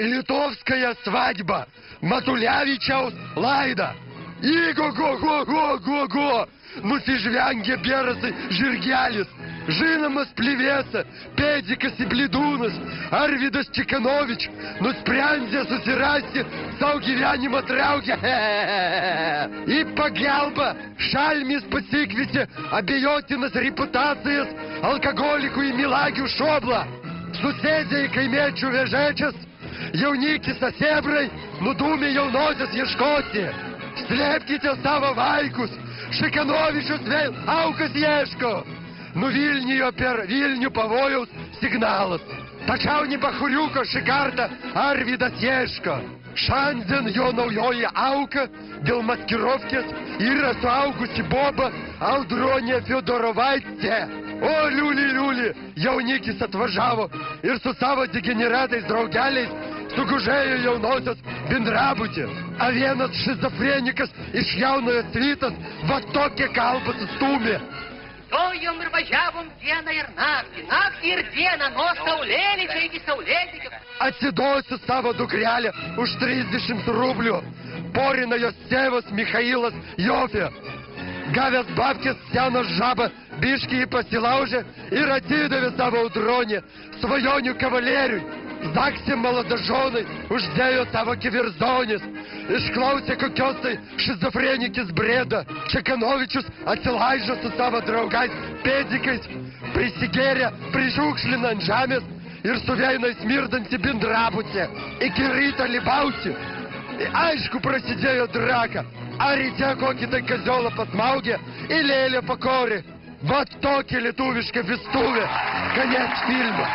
Литовская свадьба. Матулявичаus лайда. Иго-го-го-го-го-го. Nusižvengė bėrasai žirgelis, žinomas plėvėsa, Pėdikas Iblidūnas, Arvydas Čikanovič, nusprendė susirasti savo gyvenimą traukę. Į pagalbą šalmis pasikvietė abejotinas reputacijas alkoholikų į milagių šoblą. Susėdė į kaimiečių vežečias, jaunikis asebrai nudūmė jaunosios ieškoti. Slėpkite savo vaikus. Šikanovičius vėl aukas ieško. Nuvilnijo per Vilnių pavojaus signalas. Tačiau nebachuriuko šį kartą Arvydas ieško. Šiandien jo naujoji auka dėl maskirovkės yra suaugusi boba Audronė Fiodorovaitė. O liuli, jaunikis atvažiavo ir su savo degeneratais draugeliais sugužėjo jaunosios bendrabutį. A vienas šizofrenikas iš jaunojo svytas va tokią kalbą sustūmė. Stojom ir važiavom dieną ir naktį ir dieną, nuo saulėlydžio iki saulėlydžio. Atsidosiu savo dukrelę už 30 rublių. Porina jos tėvas Michailas Jofė. Gavęs babkės seną žabą, biškį jį pasilaužė ir atidavė savo Audronę svajonių kavaleriui. Zaksė молодоженai uždėjo savo kivirzonis. Išklausė kokios tai šizofrenikis brėda. Čekanovičius atsilaižo su savo draugais Pėdikais, prisigėrė, prižiūkšlina ant žemės ir su veinai smirdantį bendrabutę. Iki ryto libausi. Aišku, prasidėjo draka. A ryte kokį tai kaziolą pasmaugė ir lėlė pakorė. Va tokia lietuviška vestuvė. Konec filmo.